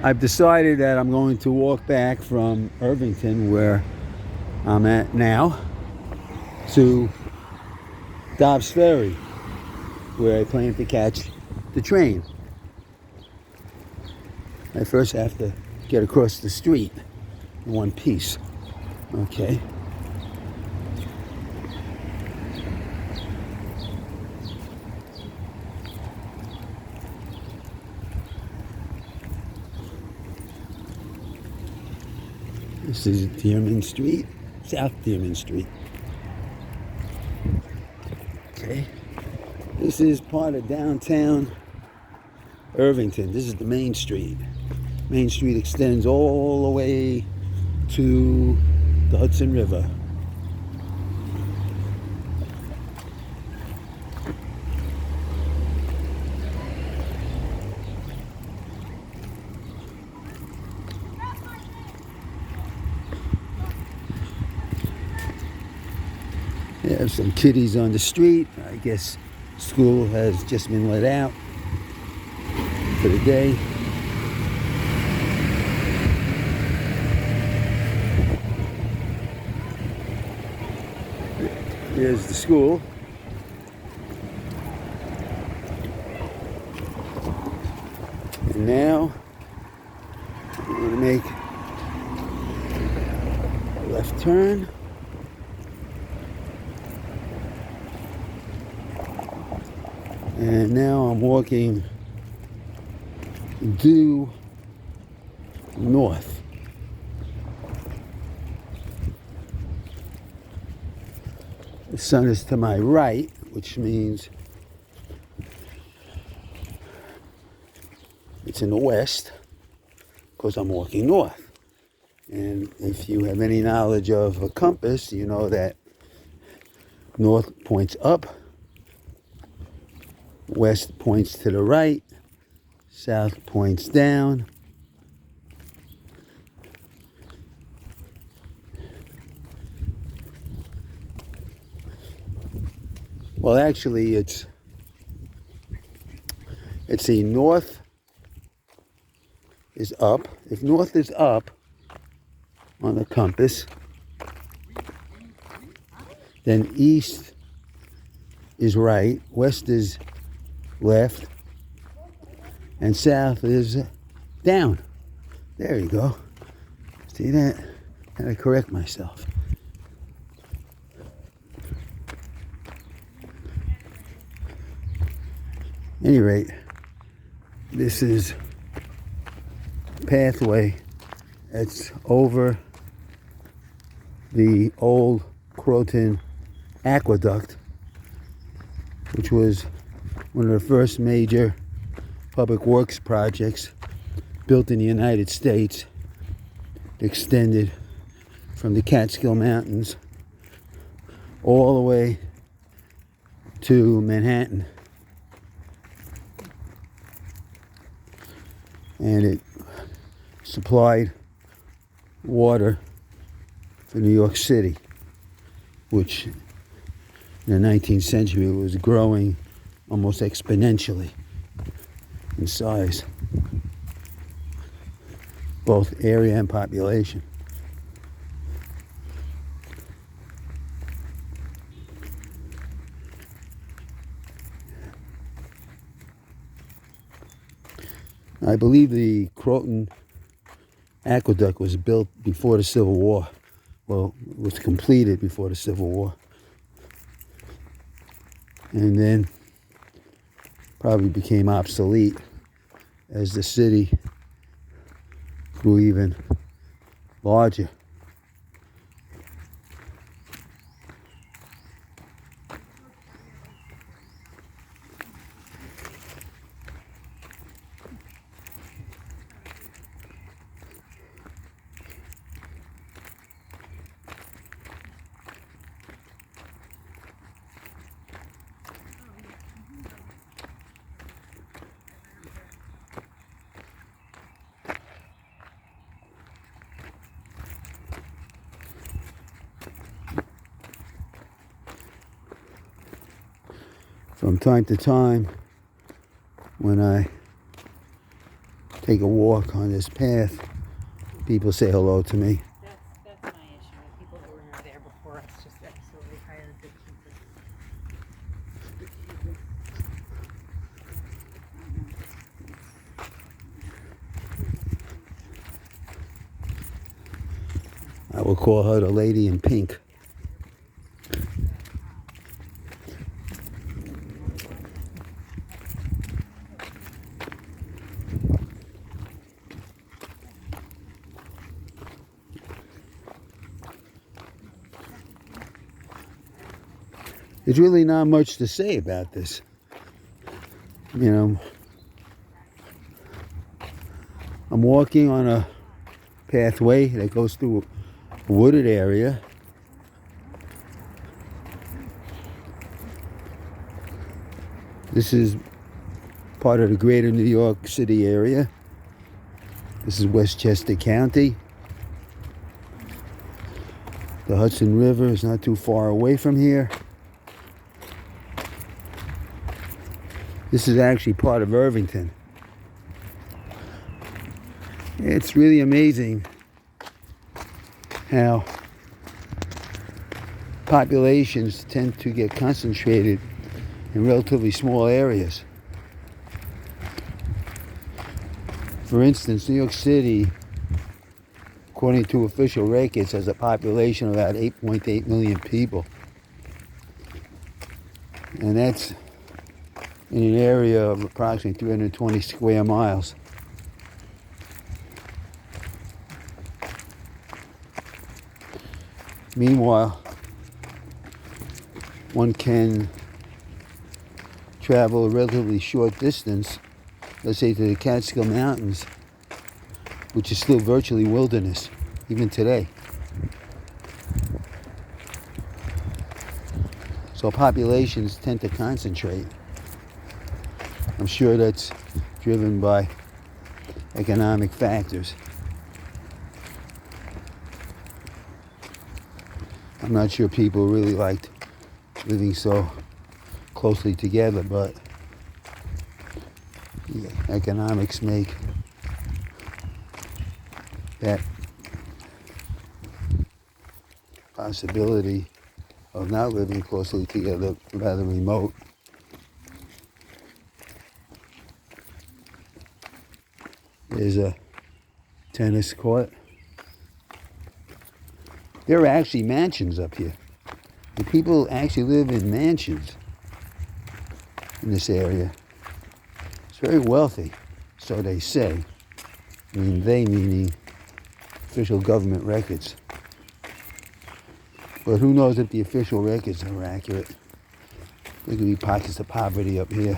I've decided that I'm going to walk back from Irvington, where I'm at now, to Dobbs Ferry, where I plan to catch the train. I first have to get across the street in one piece. Okay. This is Dearman Street, South Dearman Street. Okay. This is part of downtown Irvington. This is the main street. Main Street extends all the way to the Hudson River. There's some kiddies on the street. I guess school has just been let out for the day. Here's the school. And now I'm going to make a left turn. And now I'm walking due north. The sun is to my right, which means it's in the west, because I'm walking north. And if you have any knowledge of a compass, you know that north points up, west points to the right, south points down. Well, actually, it's a north is up. If north is up on the compass, then east is right, west is left, and south is down. There you go. See that? I gotta correct myself. At any rate, this is pathway that's over the old Croton Aqueduct, which was one of the first major public works projects built in the United States. It extended from the Catskill Mountains all the way to Manhattan. And it supplied water for New York City, which in the 19th century was growing almost exponentially in size, both area and population. I believe the Croton Aqueduct was built before the Civil War. Well, it was completed before the Civil War. And then probably became obsolete as the city grew even larger. From time to time, when I take a walk on this path, people say hello to me. That's my issue. The people that were there before us just absolutely hired the keepers. I will call her the lady in pink. There's really not much to say about this. You know, I'm walking on a pathway that goes through a wooded area. This is part of the greater New York City area. This is Westchester County. The Hudson River is not too far away from here. This is actually part of Irvington. It's really amazing how populations tend to get concentrated in relatively small areas. For instance, New York City, according to official records, has a population of about 8.8 million people. And that's in an area of approximately 320 square miles. Meanwhile, one can travel a relatively short distance, let's say to the Catskill Mountains, which is still virtually wilderness, even today. So populations tend to concentrate. I'm sure that's driven by economic factors. I'm not sure people really liked living so closely together, but yeah, economics make that possibility of not living closely together rather remote. There's a tennis court. There are actually mansions up here. The people actually live in mansions in this area. It's very wealthy, so they say. I mean, they meaning official government records. But who knows if the official records are accurate. There could be pockets of poverty up here.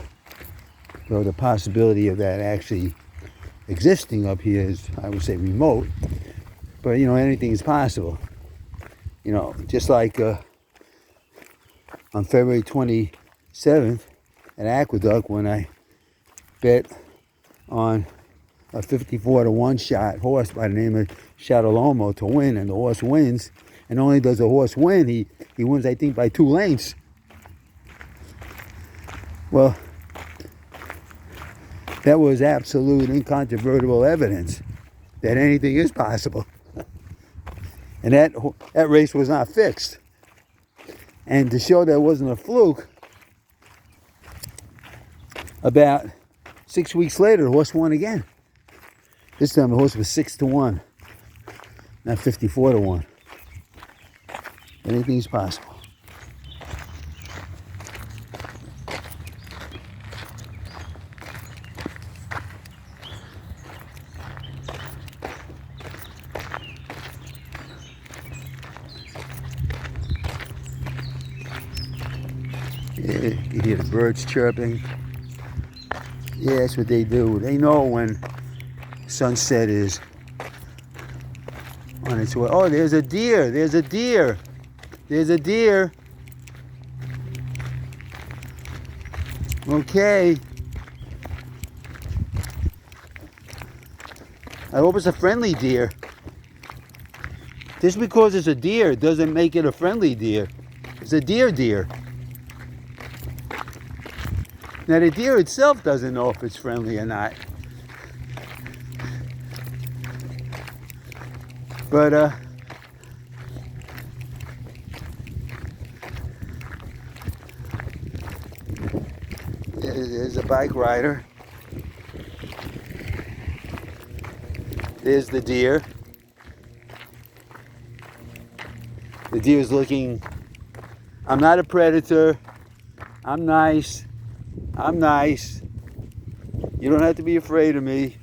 So the possibility of that actually existing up here is, I would say, remote. But, you know, anything is possible. You know, just like on February 27th at Aqueduct, when I bet on a 54-1 shot horse by the name of Shadalomo to win, and the horse wins. And not only does the horse win, he wins, I think, by 2 lengths. Well, that was absolute incontrovertible evidence that anything is possible. And that race was not fixed. And to show that it wasn't a fluke, about 6 weeks later, the horse won again. This time the horse was 6-1, not 54-1. Anything's possible. Yeah, you hear the birds chirping. Yeah, that's what they do. They know when sunset is on its way. Oh, there's a deer. There's a deer. There's a deer. Okay. I hope it's a friendly deer. Just because it's a deer doesn't make it a friendly deer. It's a deer. Now the deer itself doesn't know if it's friendly or not. But there's a bike rider. There's the deer. The deer's looking. I'm not a predator. I'm nice. I'm nice. You don't have to be afraid of me.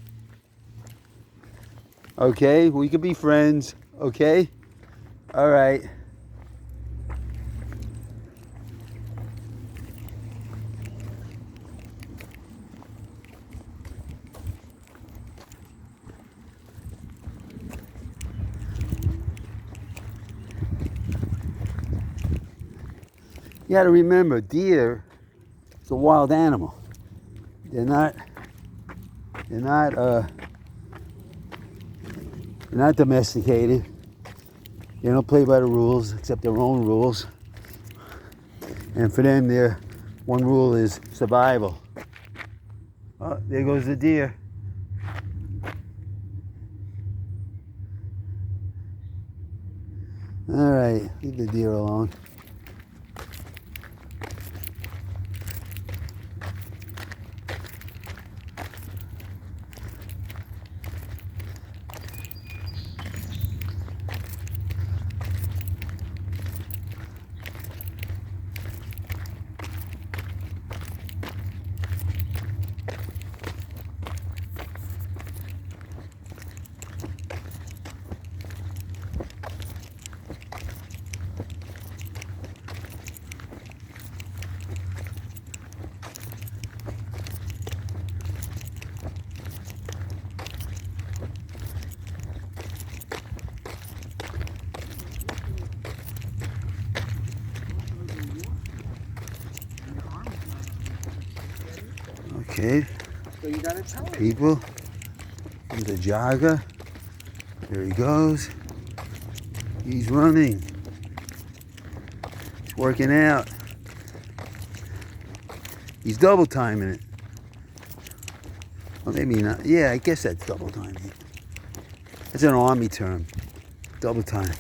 Okay? We could be friends. Okay? All right. You got to remember, deer is a wild animal. They're not domesticated. They don't play by the rules except their own rules. And for them, their one rule is survival. Oh, there goes the deer. All right, leave the deer alone. Okay, So you gotta tell him. people, there's a jogger. There he goes. He's running. He's working out. He's double timing it. Well, maybe not. Yeah, I guess that's double timing. That's an army term. Double time.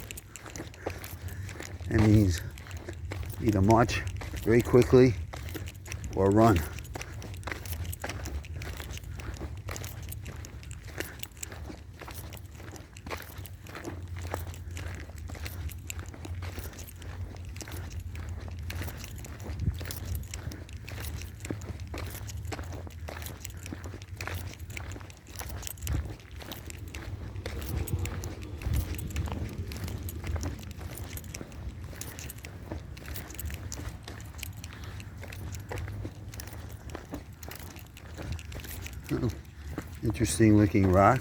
That means either march very quickly or run. Oh, interesting looking rock.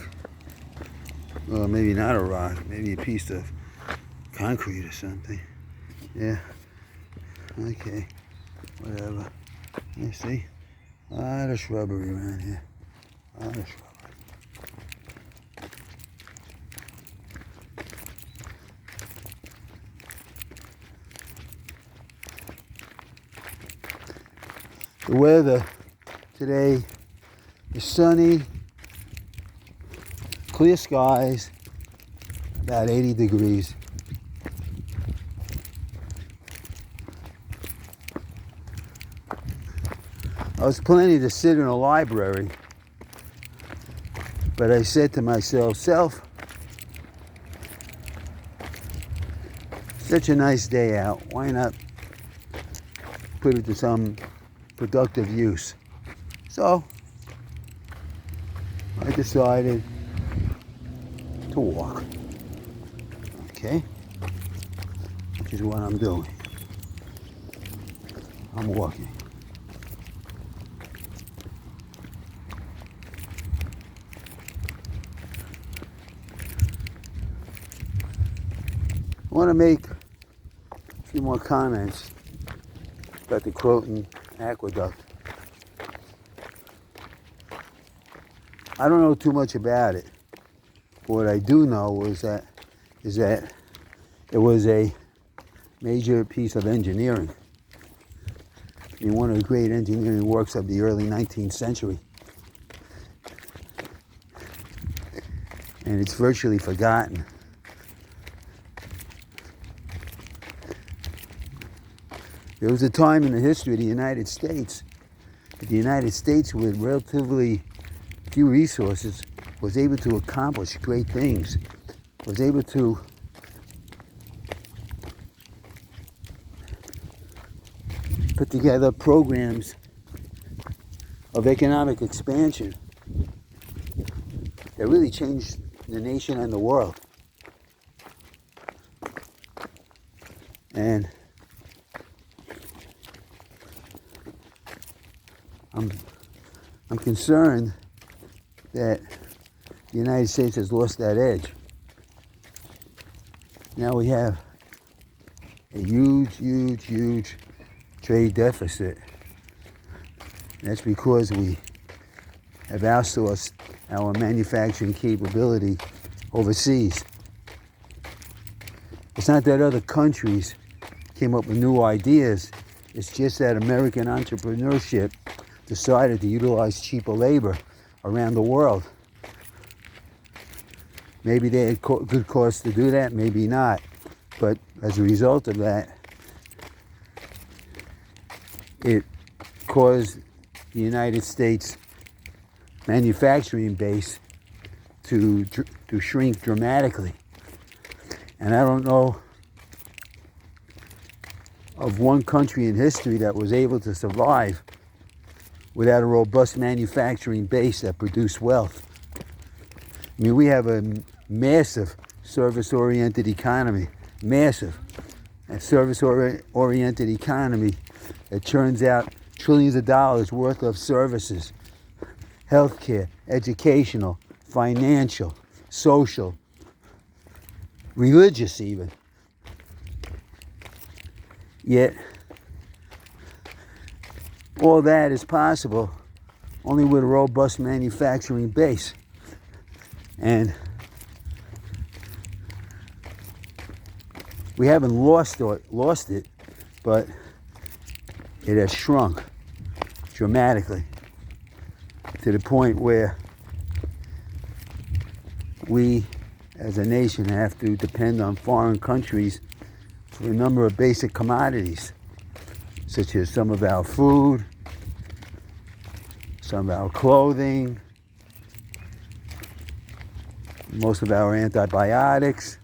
Well, maybe not a rock, maybe a piece of concrete or something. Yeah. Okay. Whatever. You see? A lot of shrubbery around here. A lot of shrubbery. The weather today is sunny, clear skies, about 80 degrees. I was planning to sit in a library, but I said to myself, such a nice day out, why not put it to some productive use? So I decided to walk. Okay? Which is what I'm doing. I'm walking. I want to make a few more comments about the Croton Aqueduct. I don't know too much about it. What I do know is that it was a major piece of engineering. I mean, one of the great engineering works of the early 19th century. And it's virtually forgotten. There was a time in the history of the United States that the United States, with relatively few resources, was able to accomplish great things, was able to put together programs of economic expansion that really changed the nation and the world. And I'm concerned that the United States has lost that edge. Now we have a huge trade deficit. And that's because we have outsourced our manufacturing capability overseas. It's not that other countries came up with new ideas. It's just that American entrepreneurship decided to utilize cheaper labor around the world. Maybe they had good cause to do that, maybe not. But as a result of that, it caused the United States manufacturing base to shrink dramatically. And I don't know of one country in history that was able to survive without a robust manufacturing base that produced wealth. I mean, we have a massive service-oriented economy, massive. A service-oriented economy that churns out trillions of dollars worth of services, healthcare, educational, financial, social, religious even. Yet, all that is possible only with a robust manufacturing base. And we haven't lost it, but it has shrunk dramatically to the point where we as a nation have to depend on foreign countries for a number of basic commodities, such as some of our food, some of our clothing, most of our antibiotics,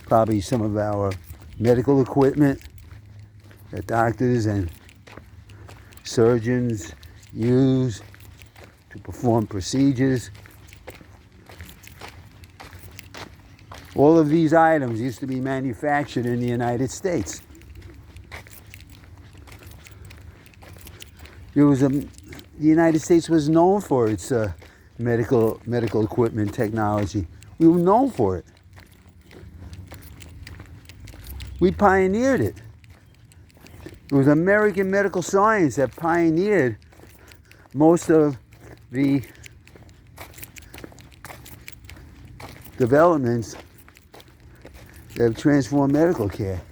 probably some of our medical equipment that doctors and surgeons use to perform procedures. All of these items used to be manufactured in the United States. The United States was known for its medical equipment technology. We were known for it. We pioneered it. It was American medical science that pioneered most of the developments that have transformed medical care.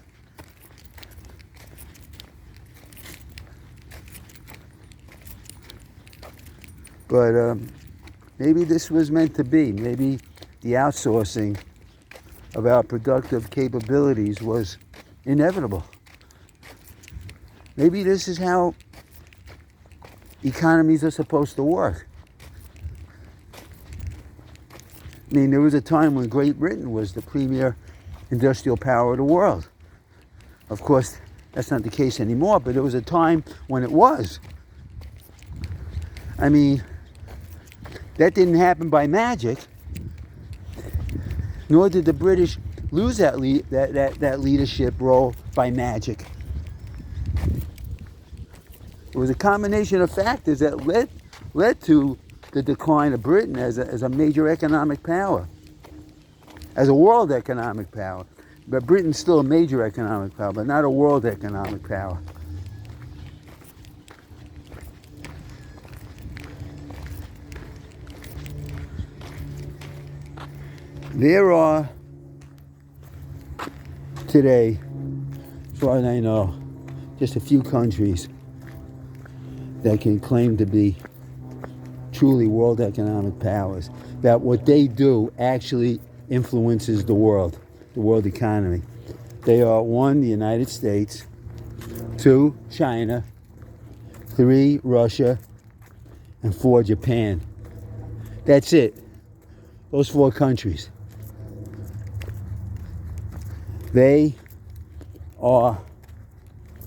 But maybe this was meant to be. Maybe the outsourcing of our productive capabilities was inevitable. Maybe this is how economies are supposed to work. I mean, there was a time when Great Britain was the premier industrial power of the world. Of course, that's not the case anymore, but there was a time when it was. I mean, that didn't happen by magic, nor did the British lose that leadership role by magic. It was a combination of factors that led to the decline of Britain as a major economic power, as a world economic power. But Britain's still a major economic power, but not a world economic power. There are today, as far as I know, just a few countries that can claim to be truly world economic powers, that what they do actually influences the world economy. They are 1, the United States, 2, China, 3, Russia, and 4, Japan. That's it. Those 4 countries. They are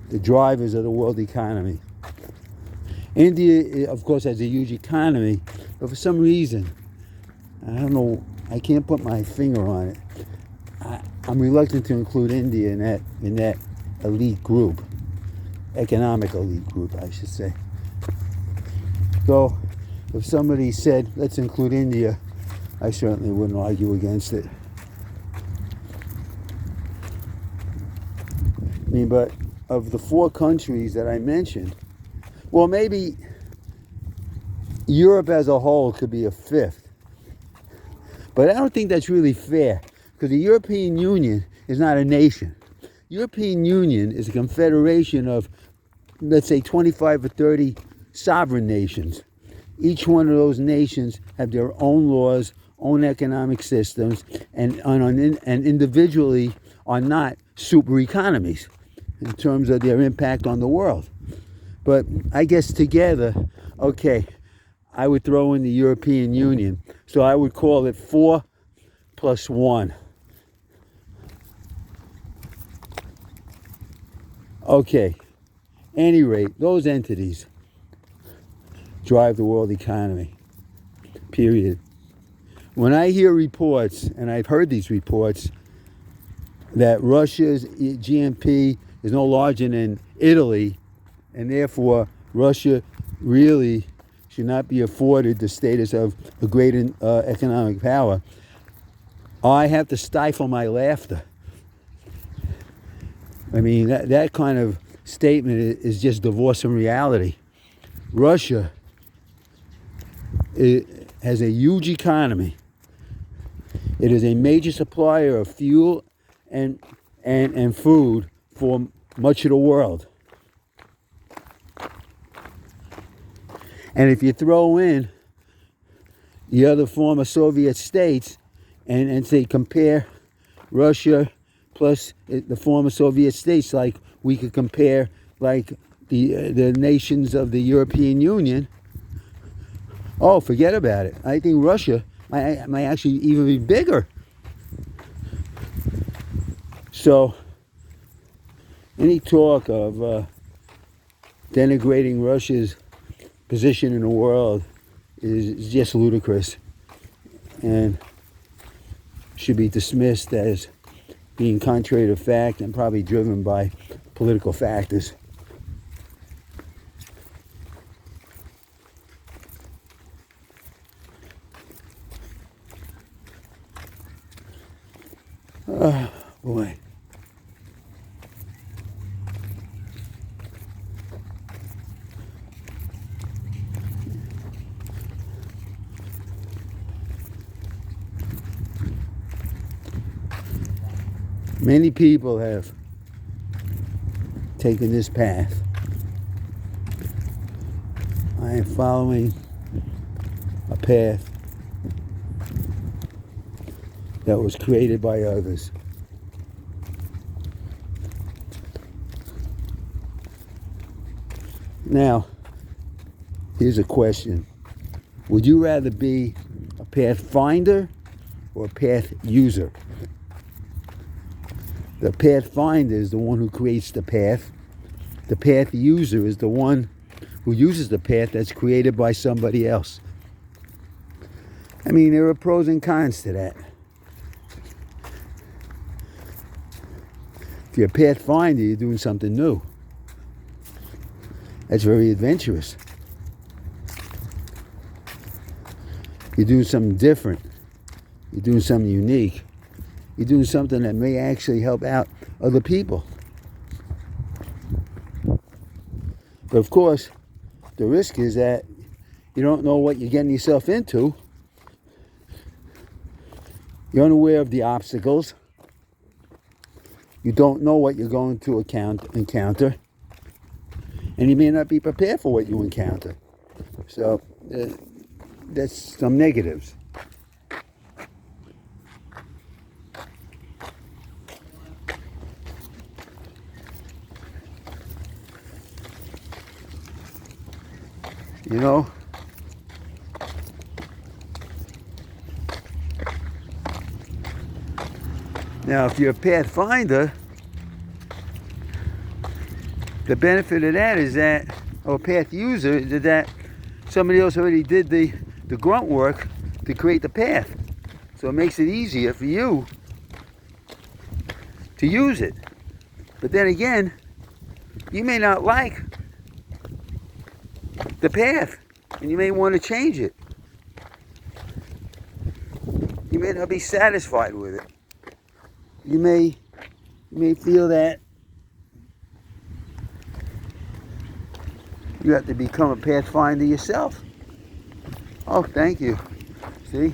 the drivers of the world economy. India, of course, has a huge economy, but for some reason, I don't know, I can't put my finger on it. I'm reluctant to include India in that elite group, economic elite group, I should say. So, if somebody said, let's include India, I certainly wouldn't argue against it. I mean, but of the 4 countries that I mentioned, well, maybe Europe as a whole could be a 5th. But I don't think that's really fair, because the European Union is not a nation. European Union is a confederation of, let's say, 25 or 30 sovereign nations. Each one of those nations have their own laws, own economic systems, and individually are not super economies in terms of their impact on the world. But I guess together, okay, I would throw in the European Union. So I would call it 4 plus 1. Okay, any rate, those entities drive the world economy, period. When I hear reports, and I've heard these reports, that Russia's GNP is no larger than Italy, and therefore Russia really should not be afforded the status of a great economic power, I have to stifle my laughter. I mean, that kind of statement is just divorced from reality. Russia has a huge economy. It is a major supplier of fuel and food for much of the world. And if you throw in the other former Soviet states and say compare Russia plus the former Soviet states, like we could compare like the nations of the European Union, oh, forget about it. I think Russia might actually even be bigger. So any talk of denigrating Russia's position in the world is just ludicrous and should be dismissed as being contrary to fact and probably driven by political factors. Oh, boy. Many people have taken this path. I am following a path that was created by others. Now, here's a question. Would you rather be a pathfinder or a path user? The pathfinder is the one who creates the path. The path user is the one who uses the path that's created by somebody else. I mean, there are pros and cons to that. If you're a pathfinder, you're doing something new. That's very adventurous. You're doing something different. You're doing something unique. You're doing something that may actually help out other people. But of course, the risk is that you don't know what you're getting yourself into. You're unaware of the obstacles. You don't know what you're going to encounter. And you may not be prepared for what you encounter. So, that's some negatives. You know? Now, if you're a pathfinder, the benefit of that is that, or a path user, is that somebody else already did the grunt work to create the path. So it makes it easier for you to use it. But then again, you may not like the path, and you may want to change it. You may not be satisfied with it. You may feel that you have to become a pathfinder yourself. Oh, thank you. See?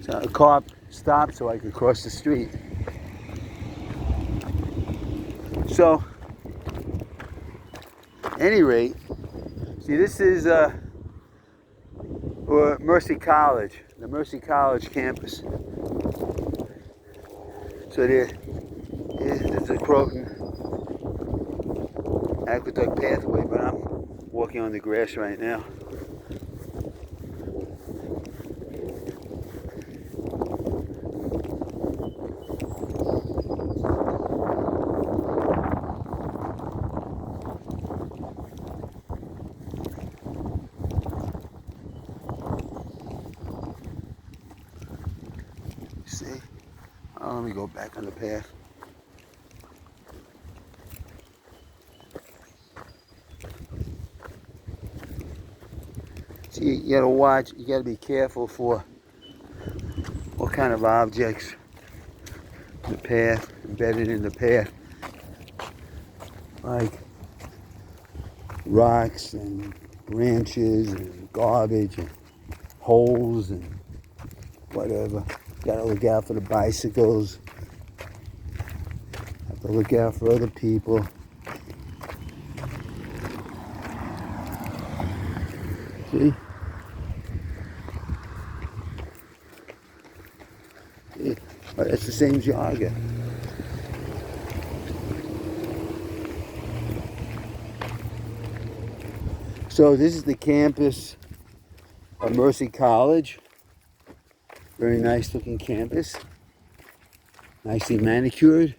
So a car stopped so I could cross the street. So, at any rate, see, this is Mercy College, the Mercy College campus. So there's a Croton Aqueduct pathway, but I'm walking on the grass right now. See? Oh, let me go back on the path. See, you gotta watch, you gotta be careful for what kind of objects in the path, embedded in the path. Like rocks and branches and garbage and holes and whatever. Gotta look out for the bicycles. Have to look out for other people. See? See? Oh, that's the same jogger. So this is the campus of Mercy College. Very nice looking campus. Nicely manicured.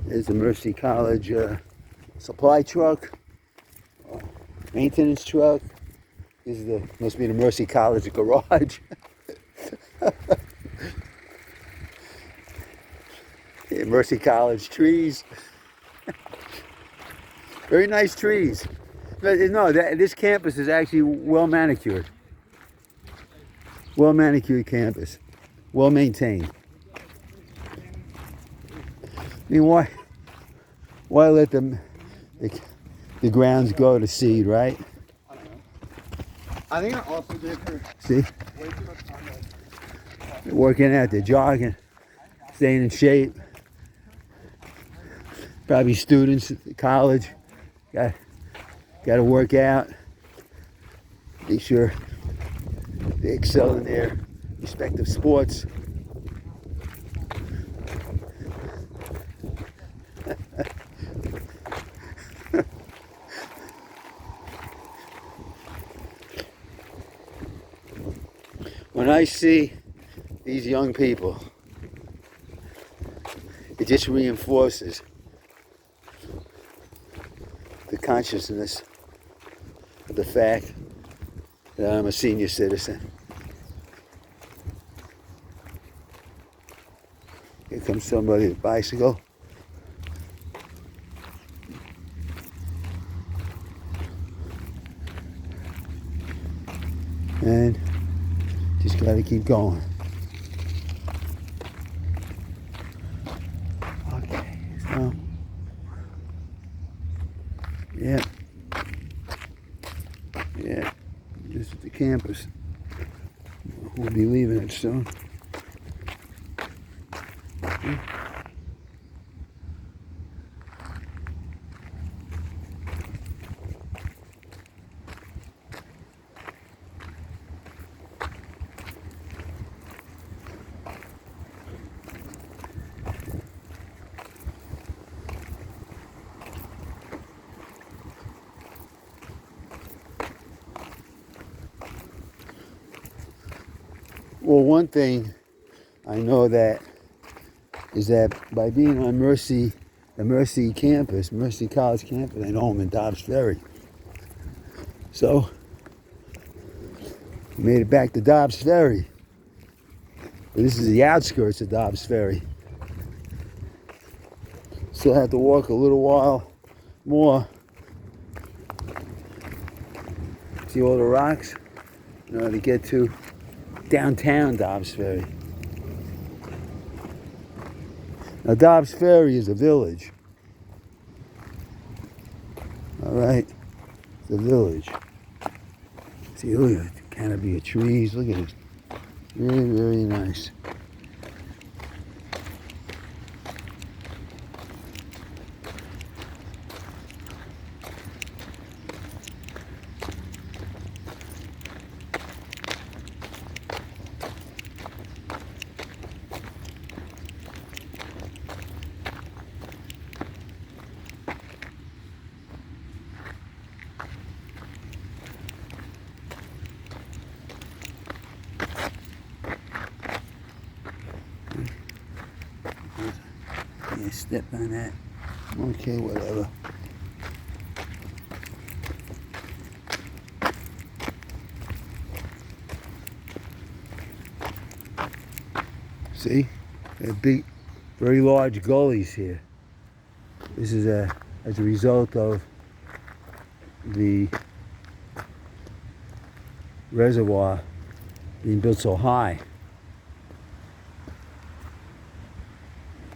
There's the Mercy College supply truck, maintenance truck. This is must be the Mercy College garage. Yeah, Mercy College trees. Very nice trees. But no, this campus is actually well manicured. Well manicured campus. Well maintained. I mean, why let the grounds grow to seed, right? I don't know. I think I also did for See? way too much time. They're working out, they're jogging, staying in shape. Probably students at college. Got to work out. Make sure they excel in their respective sports. When I see these young people, it just reinforces the consciousness of the fact that I'm a senior citizen. Here comes somebody with a bicycle. And just gotta keep going. Okay, so yeah, this is the campus. We'll be leaving it soon. Well, one thing I know that is that by being on Mercy, the Mercy campus, Mercy College campus, I know I'm in Dobbs Ferry. So, we made it back to Dobbs Ferry. But this is the outskirts of Dobbs Ferry. Still have to walk a little while more. See all the rocks? In order to get to downtown Dobbs Ferry. Now Dobbs Ferry is a village. Alright, it's a village. See, look at the canopy of trees, look at it. Very, very nice. Yeah, step on that. Okay, whatever. See? They're big, very large gullies here. This is as a result of the reservoir being built so high.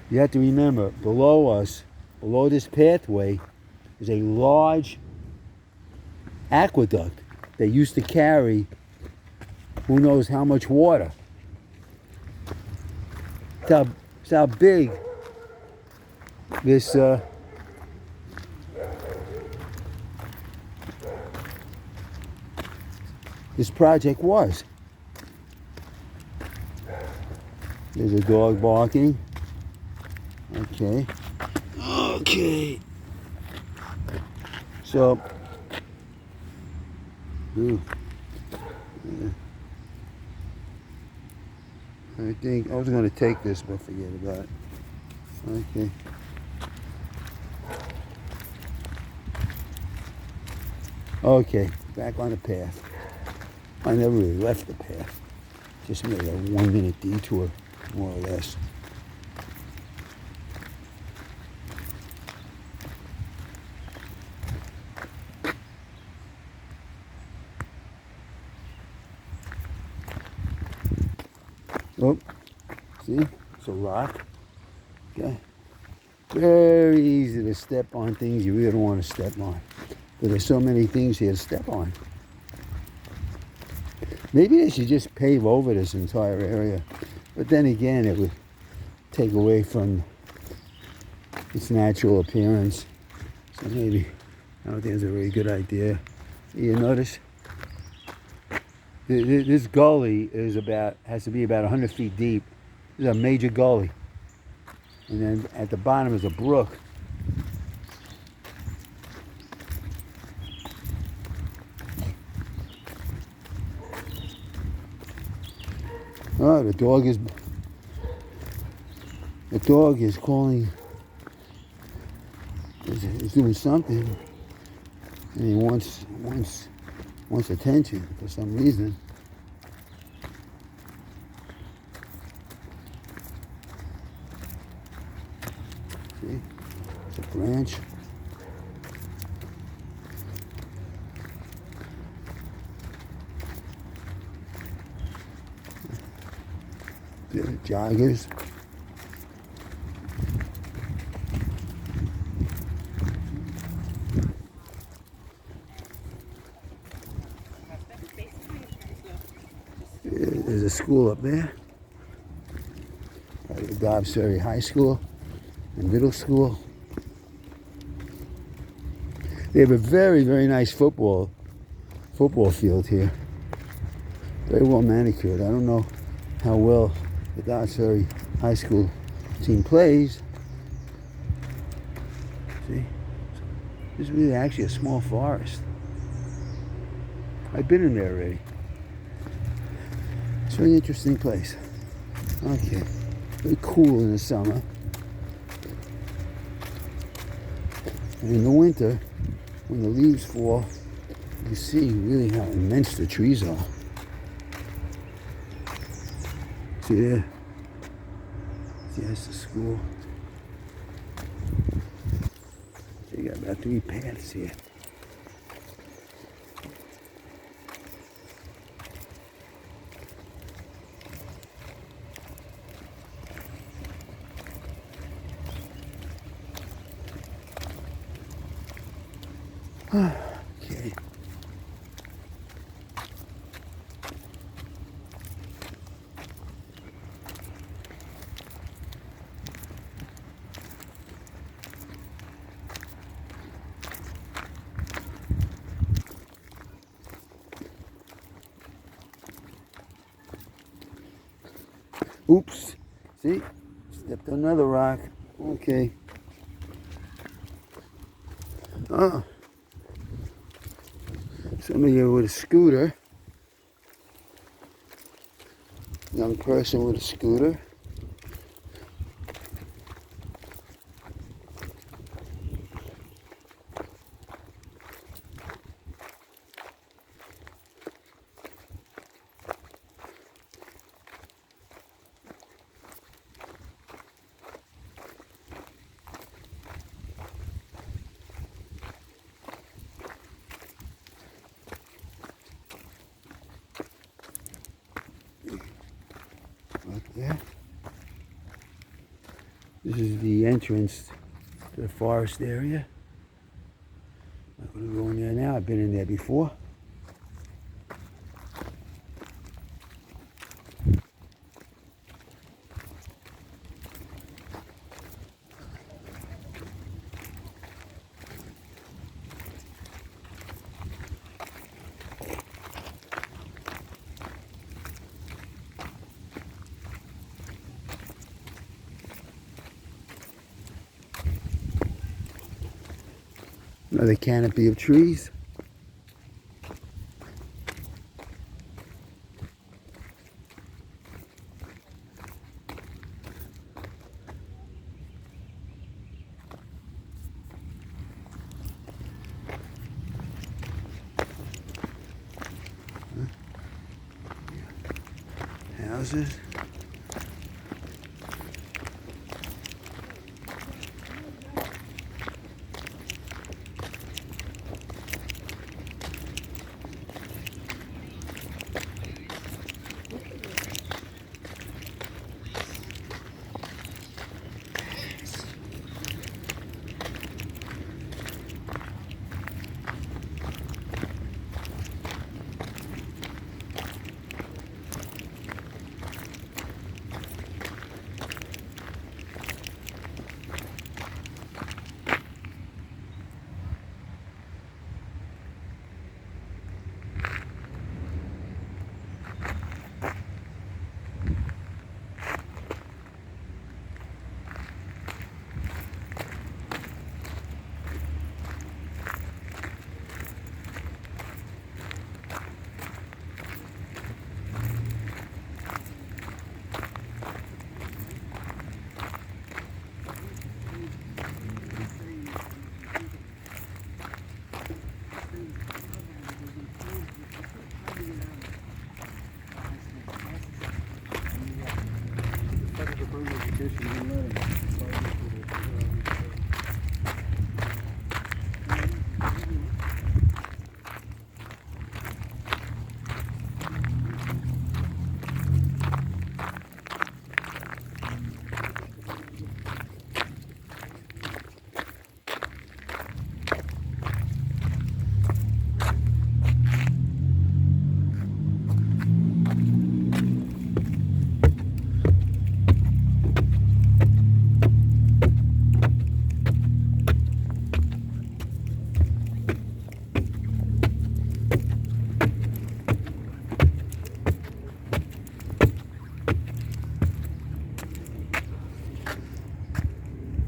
You have to remember, below us, below this pathway, is a large aqueduct that used to carry who knows how much water. It's how big this this project was. There's a dog barking. Okay. Okay. So, I think I was going to take this, but forget about it. Okay. Okay, back on the path. I never really left the path. Just made a 1-minute detour, more or less. Oh, see? It's a rock. Okay. Very easy to step on things you really don't want to step on. But there's so many things here to step on. Maybe they should just pave over this entire area. But then again, it would take away from its natural appearance. So maybe, I don't think it's a very good idea. You notice? This gully has to be about 100 feet deep. This is a major gully. And then at the bottom is a brook. Oh, the dog is calling. He's doing something. And he wants attention for some reason. See? It's a branch. The joggers. There's a school up there. The Dobbs Ferry High School and Middle School. They have a very, very nice football field here. Very well manicured. I don't know how well the Dobbs Ferry High School team plays. See? This is really actually a small forest. I've been in there already. It's a very interesting place. Okay. Very cool in the summer. And in the winter, when the leaves fall, you see really how immense the trees are. See there? See, that's the school. So you got about 3 paths here. Okay. Oops. See? Stepped on another rock. Okay. Oh. Somebody here with a scooter. Young person with a scooter. Right there. This is the entrance to the forest area. I'm not going to go in there now. I've been in there before. Another canopy of trees. Houses.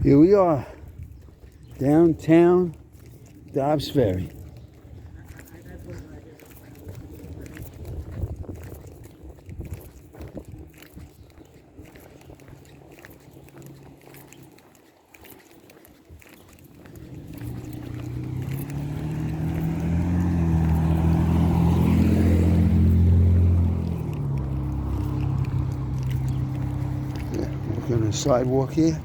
Here we are, downtown Dobbs Ferry. sidewalk here.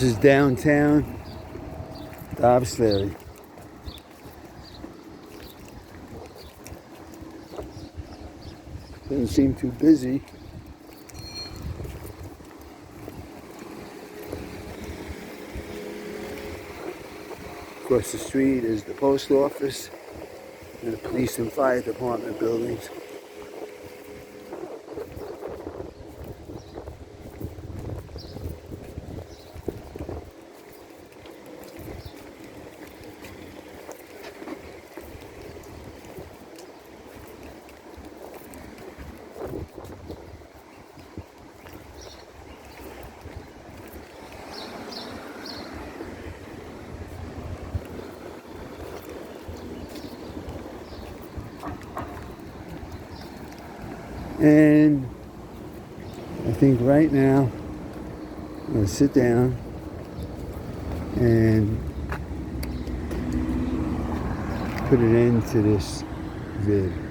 This is downtown Dobbs Ferry. Doesn't seem too busy. Across the street is the post office and the police and fire department buildings. And I think right now I'm going to sit down and put an end to this vid.